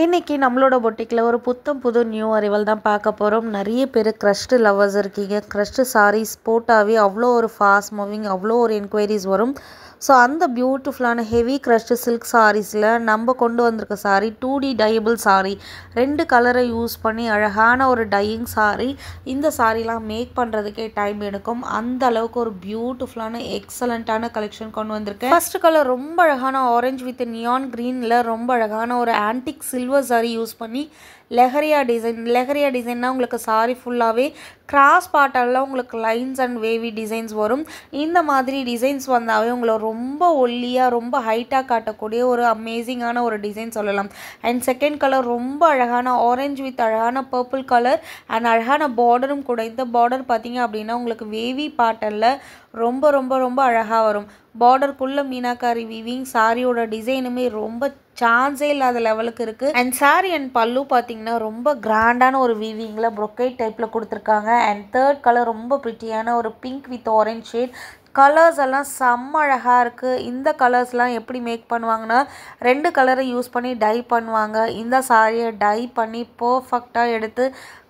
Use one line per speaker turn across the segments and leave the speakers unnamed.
இன்னைக்கு நம்மளோட பொட்டிக்கில் ஒரு புத்தம் புது நியூ அரைவல் தான் பார்க்க போகிறோம். நிறைய பேர் க்ரஷ்டு லவ்வர்ஸ் இருக்கீங்க. க்ரஷ்டு சாரீஸ் போட்டாவே அவ்வளோ ஒரு ஃபாஸ்ட் மூவிங், அவ்வளோ ஒரு என்கொயரிஸ் வரும். ஸோ அந்த பியூட்டிஃபுல்லான ஹெவி க்ரஷ்டு சில்க் சாரீஸில் நம்ம கொண்டு வந்திருக்க சாரீ 2D டையபிள் சாரீ. 2 கலரை யூஸ் பண்ணி அழகான ஒரு டையிங் சாரீ. இந்த சாரீலாம் மேக் பண்ணுறதுக்கே டைம் எடுக்கும். அந்த அளவுக்கு ஒரு பியூட்டிஃபுல்லான எக்ஸலண்ட்டான கலெக்ஷன் கொண்டு வந்திருக்கேன். ஃபர்ஸ்ட் கலர் ரொம்ப அழகான ஆரஞ்சு வித் நியான் க்ரீனில் ரொம்ப அழகான ஒரு ஆன்டிக் சில்வர் சாரீ யூஸ் பண்ணி லெஹரியா டிசைன்னா உங்களுக்கு சாரி ஃபுல்லாகவே கிராஸ் பாட்டெல்லாம் உங்களுக்கு லைன்ஸ் அண்ட் வேவி டிசைன்ஸ் வரும். இந்த மாதிரி டிசைன்ஸ் வந்தாவே உங்களை ரொம்ப ஒல்லியாக ரொம்ப ஹைட்டாக காட்டக்கூடிய ஒரு அமேசிங்கான ஒரு டிசைன் சொல்லலாம். அண்ட் செகண்ட் கலர் ரொம்ப அழகான ஆரஞ்சு வித் அழகான பர்பிள் கலர் அண்ட் அழகான பார்டரும் கூட. இந்த பார்டர் பார்த்தீங்க அப்படின்னா உங்களுக்கு வேவி பாட்டலில் ரொம்ப ரொம்ப ரொம்ப அழகாக வரும். பார்டருக்குள்ளே மீனாக்காரி வீவிங், சாரியோட டிசைனுமே ரொம்ப சான்ஸே இல்லாத லெவலுக்கு இருக்குது. அண்ட் சாரி அண்ட் பல்லு பார்த்தீங்கன்னா ரொம்ப கிராண்டான ஒரு வீவிங்கில் ப்ரொக்கைட் டைப்பில் கொடுத்துருக்காங்க. அண்ட் தேர்ட் கலர் ரொம்ப பிரிட்டியான ஒரு pink with orange shade. Colours எல்லாம் செம்ம அழகாக இருக்குது. இந்த கலர்ஸ்லாம் எப்படி மேக் பண்ணுவாங்கன்னா 2 கலரை யூஸ் பண்ணி டை பண்ணுவாங்க. இந்த சாரியை டை பண்ணி பர்ஃபெக்டாக எடுத்து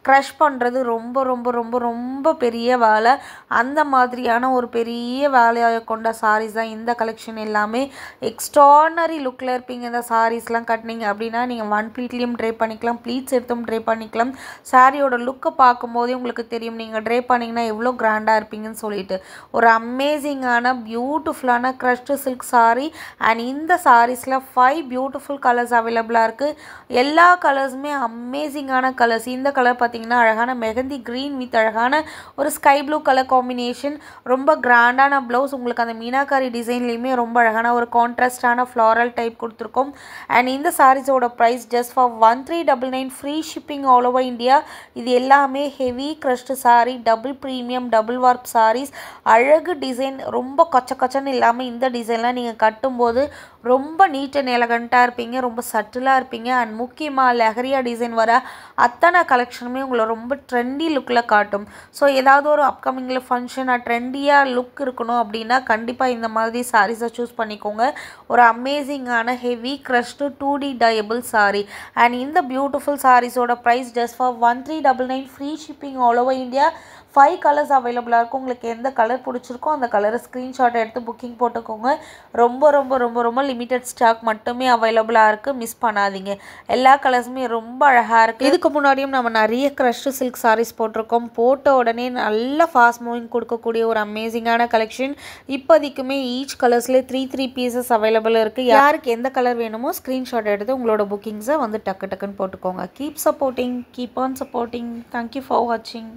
க்ரஷ் பண்ணுறது ரொம்ப ரொம்ப ரொம்ப ரொம்ப பெரிய வேலை. அந்த மாதிரியான ஒரு பெரிய வேலையாக கொண்ட சாரீஸ் தான் இந்த கலெக்ஷன் எல்லாமே. எக்ஸ்ட்ரானரி லுக்கில் இருப்பீங்க. இந்த சாரீஸ்லாம் கட்டினீங்க அப்படின்னா நீங்கள் ஒன் ப்ளீட்லேயும் ட்ரை பண்ணிக்கலாம், ப்ளீட்ஸ் எடுத்தும் ட்ரை பண்ணிக்கலாம். சாரியோட லுக்கை பார்க்கும்போதே உங்களுக்கு தெரியும் நீங்கள் ட்ரை பண்ணிங்கன்னா எவ்வளோ கிராண்டாக இருப்பீங்கன்னு சொல்லிட்டு. ஒரு அமேசிங்கான பியூட்டிஃபுல்லான க்ரஷ்டு சில்க் சாரீ. அண்ட் இந்த சாரீஸில் 5 பியூட்டிஃபுல் கலர்ஸ் அவைலபிளாக இருக்குது. எல்லா கலர்ஸுமே அமேசிங்கான கலர்ஸ். இந்த கலர் பார்த்தீங்கன்னா அழகான மெஹந்தி க்ரீன் வித் அழகான ஒரு ஸ்கை ப்ளூ கலர் காம்பினேஷன். ரொம்ப கிராண்டான ப்ளவுஸ். உங்களுக்கு அந்த மீனாக்காரி டிசைன்லேயுமே ரொம்ப அழகான ஒரு கான்ட்ராஸ்டான ஃப்ளாரல் டைப் கொடுத்துருக்கோம். அண்ட் இந்த சாரீஸோட price just for 1399 free shipping all over India. இது எல்லாமே heavy crushed sari, double premium double warp saris. அழகு டிசைன், ரொம்ப கொச்சன்னு இல்லாமல் இந்த டிசைன்லாம் நீங்கள் கட்டும்போது ரொம்ப நீட் அண்ட் எலகண்ட்டாக இருப்பீங்க, ரொம்ப சட்டிலாக இருப்பீங்க. அண்ட் முக்கியமாக லெஹரியா டிசைன் வர அத்தனை கலெக்ஷனுமே உங்களை ரொம்ப ட்ரெண்டி லுக்கில் காட்டும். ஸோ ஏதாவது ஒரு அப்கமிங்கில் ஃபங்க்ஷன் ட்ரெண்டியாக லுக் இருக்கணும் அப்படின்னா கண்டிப்பாக இந்த மாதிரி சாரீஸை சூஸ் பண்ணிக்கோங்க. ஒரு அமேசிங்கான heavy crushed 2D dyeable sari. And இந்த பியூட்டிஃபுல் சாரீஸோட price just for 1399 free shipping all over India. 5 colours அவைலபிளாக இருக்கும். உங்களுக்கு எந்த கலர் பிடிச்சிருக்கோ அந்த கலரை ஸ்க்ரீன்ஷாட் எடுத்து புக்கிங் போட்டுக்கோங்க. ரொம்ப ரொம்ப ரொம்ப ரொம்ப லிமிட்டட் ஸ்டாக் மட்டுமே அவைலபிளாக இருக்குது, மிஸ் பண்ணாதீங்க. எல்லா கலர்ஸுமே ரொம்ப அழகாக இருக்குது. இதுக்கு முன்னாடியும் நம்ம நிறைய க்ரஷ்டு சில்க் சாரீஸ் போட்டிருக்கோம். போட்ட உடனே நல்ல ஃபாஸ்ட் மூவிங் கொடுக்கக்கூடிய ஒரு அமேசிங்கான கலெக்ஷன். இப்போதைக்குமே ஈச் கலர்ஸ்லேயே 3 பீசஸ் அவைலபிள் இருக்குது. யாருக்கு எந்த கலர் வேணுமோ ஸ்க்ரீன்ஷாட் எடுத்து உங்களோட புக்கிங்ஸை வந்து டக்குன்னு போட்டுக்கோங்க. Keep supporting, keep on supporting. Thank you for வாட்சிங்.